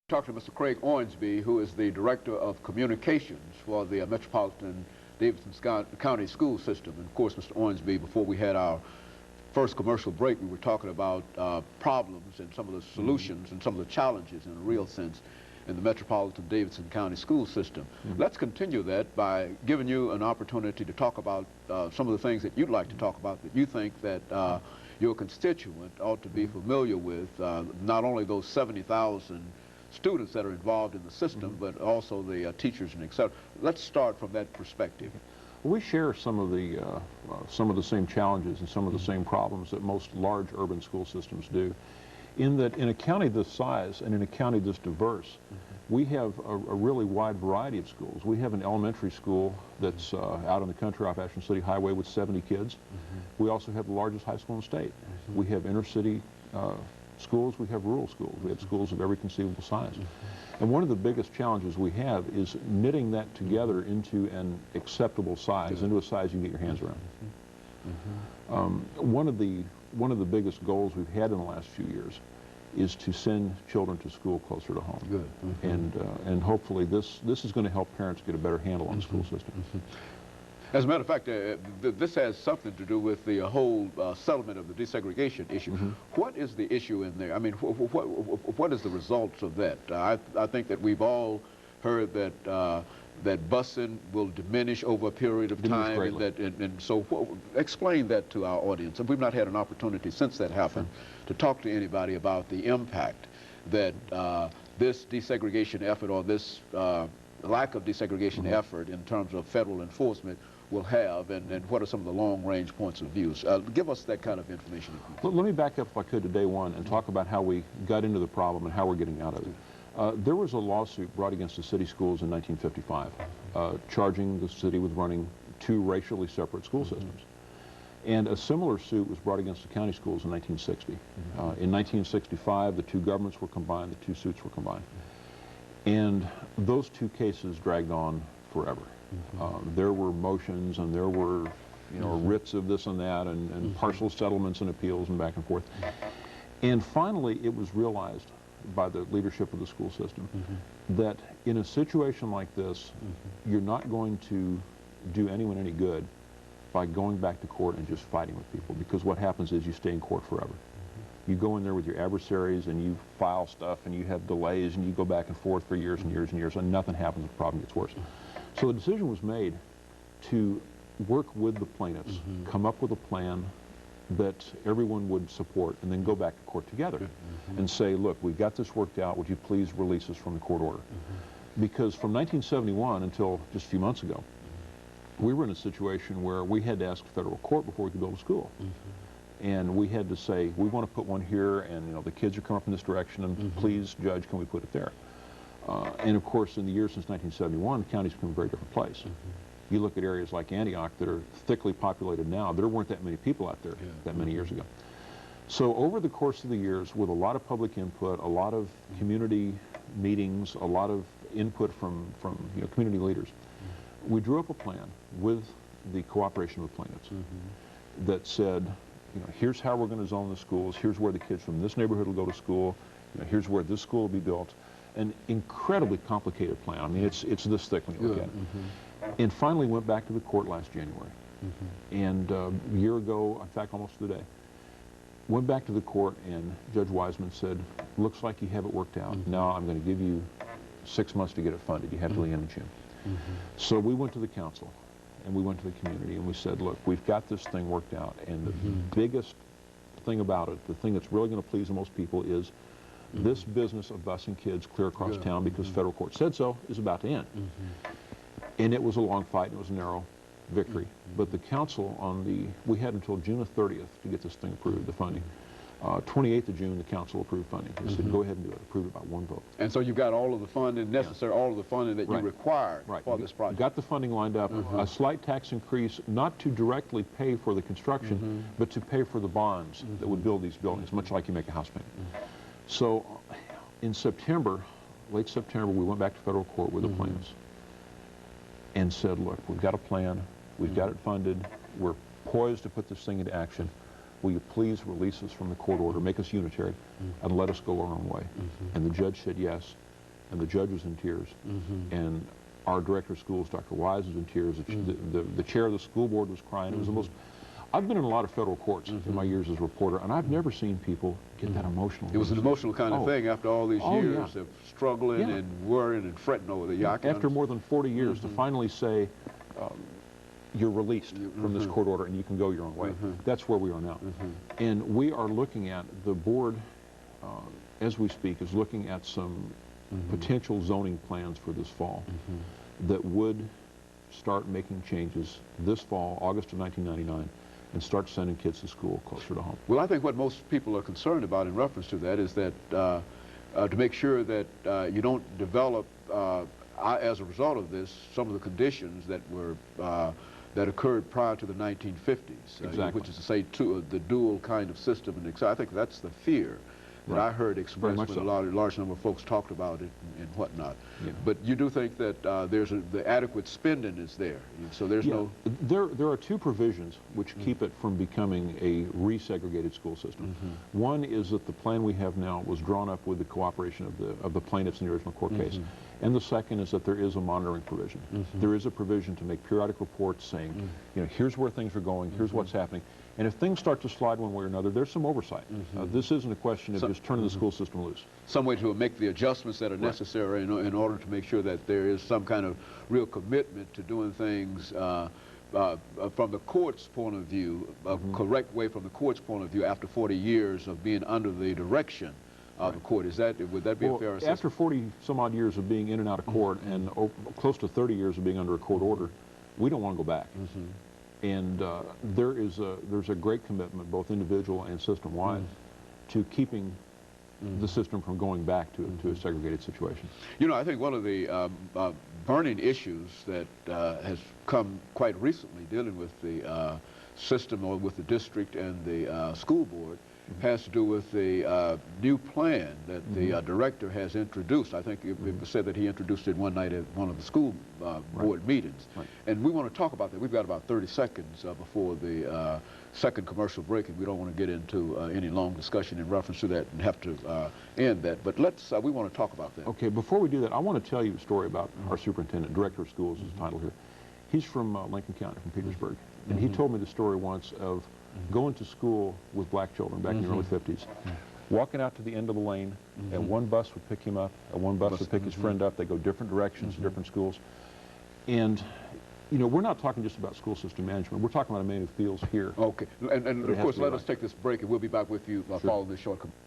Talk to Mr. COwnsby, who is the Director of Communications for the Metropolitan Davidson County School System. And of course, Mr. COwnsby, before we had our first commercial break, we were talking about problems and some of the solutions and some of the challenges in a real sense in the Metropolitan Davidson County School System. Let's continue that by giving you an opportunity to talk about some of the things that you'd like to talk about that you think that your constituent ought to be familiar with, not only those 70,000 students that are involved in the system, but also the teachers and etc. Let's start from that perspective. We share some of the same challenges and some of the same problems that most large urban school systems do. In that, in a county this size and in a county this diverse, we have a really wide variety of schools. We have an elementary school that's out in the country off Ashland City Highway with 70 kids. We also have the largest high school in the state. We have inner city schools, we have rural schools, we have schools of every conceivable size. And one of the biggest challenges we have is knitting that together into an acceptable size, into a size you can get your hands around. One of the biggest goals we've had in the last few years is to send children to school closer to home. And hopefully this is going to help parents get a better handle on the school system. As a matter of fact, this has something to do with the whole settlement of the desegregation issue. What is the issue in there? I mean, what is the results of that? I think that we've all heard that that busing will diminish over a period of time, and so explain that to our audience. And we've not had an opportunity since that happened to talk to anybody about the impact that this desegregation effort, or this lack of desegregation effort in terms of federal enforcement, will have, and what are some of the long-range points of views. Give us that kind of information. Let me back up, if I could, to day one and talk about how we got into the problem and how we're getting out of it. There was a lawsuit brought against the city schools in 1955, charging the city with running two racially separate school systems. And a similar suit was brought against the county schools in 1960. In 1965, the two governments were combined, the two suits were combined. And those two cases dragged on forever. There were motions, and there were, writs of this and that, and partial settlements and appeals and back and forth. And finally, it was realized by the leadership of the school system that in a situation like this, you're not going to do anyone any good by going back to court and just fighting with people, because what happens is you stay in court forever. You go in there with your adversaries and you file stuff and you have delays and you go back and forth for years and years and years, and nothing happens, the problem gets worse. So the decision was made to work with the plaintiffs, come up with a plan that everyone would support, and then go back to court together and say, look, we've got this worked out, would you please release us from the court order? Because from 1971 until just a few months ago, we were in a situation where we had to ask federal court before we could build a school. And we had to say, we want to put one here, and the kids are coming up in this direction, and please, judge, can we put it there? And of course, in the years since 1971, the county's become a very different place. You look at areas like Antioch that are thickly populated now, there weren't that many people out there that many years ago. So over the course of the years, with a lot of public input, a lot of community meetings, a lot of input from community leaders, we drew up a plan with the cooperation of the plaintiffs that said, here's how we're going to zone the schools, here's where the kids from this neighborhood will go to school, here's where this school will be built. An incredibly complicated plan. I mean, it's this thick when you look at it. And finally went back to the court last January. And a year ago, in fact, almost to the day, went back to the court, and Judge Wiseman said, looks like you have it worked out. Now I'm going to give you 6 months to get it funded. You have to the end of June. So we went to the council, and we went to the community, and we said, look, we've got this thing worked out, and the biggest thing about it, the thing that's really going to please the most people, is this business of busing kids clear across town, because federal court said so, is about to end. And it was a long fight, and it was a narrow victory. But the council we had until June the 30th to get this thing approved, the funding. 28th of June, the council approved funding. They said, go ahead and do it. Approved it by one vote. And so you've got all of the funding necessary, all of the funding that you required for this project. Got the funding lined up. A slight tax increase, not to directly pay for the construction, but to pay for the bonds that would build these buildings, much like you make a house payment. So in September, late September, we went back to federal court with the plaintiffs and said, look, we've got a plan, we've got it funded, we're poised to put this thing into action. Will you please release us from the court order, make us unitary, and let us go our own way? And the judge said yes. and the judge was in tears, and our director of schools, Dr. Wise, was in tears. The chair of the school board was crying. It was the most. I've been in a lot of federal courts in my years as a reporter, and I've never seen people get that emotional. It was an emotional kind of thing after all these years of struggling and worrying and fretting over the yacht. After more than 40 years, to finally say, you're released from this court order and you can go your own way. That's where we are now. And we are looking at, the board, as we speak, is looking at some potential zoning plans for this fall that would start making changes this fall, August of 1999, and start sending kids to school closer to home. Well, I think what most people are concerned about in reference to that is that to make sure that you don't develop, as a result of this, some of the conditions that were that occurred prior to the 1950s, which is to say the dual kind of system. And I think that's the fear that I heard expressed when a large number of folks talked about it and whatnot. But you do think that the adequate spending is there, so there's no... There are two provisions which keep it from becoming a resegregated school system. One is that the plan we have now was drawn up with the cooperation of the plaintiffs in the original court case. And the second is that there is a monitoring provision. There is a provision to make periodic reports saying, you know, here's where things are going, here's what's happening. And if things start to slide one way or another, there's some oversight. This isn't a question of just turning the school system loose. Some way to make the adjustments that are necessary in order to make sure that there is some kind of real commitment to doing things from the court's point of view, a correct way from the court's point of view after 40 years of being under the direction of the court. Would that be a fair assessment? After 40 some odd years of being in and out of court and close to 30 years of being under a court order, we don't want to go back. And there's a great commitment, both individual and system-wide, to keeping the system from going back to a segregated situation. You know, I think one of the burning issues that has come quite recently dealing with the system or with the district and the school board has to do with the new plan that the director has introduced. I think it was said that he introduced it one night at one of the school board meetings. And we want to talk about that. We've got about 30 seconds before the second commercial break, and we don't want to get into any long discussion in reference to that and have to end that. But we want to talk about that. Okay, before we do that, I want to tell you a story about our superintendent, director of schools is the title here. He's from Lincoln County, from Petersburg. And he told me the story once of going to school with black children back in the early 50s, walking out to the end of the lane, and one bus would pick him up, and one bus would pick his friend up. They go different directions, different schools. And, you know, we're not talking just about school system management. We're talking about a man who feels here. Okay. And of course, let us take this break, and we'll be back with you following this short commercial.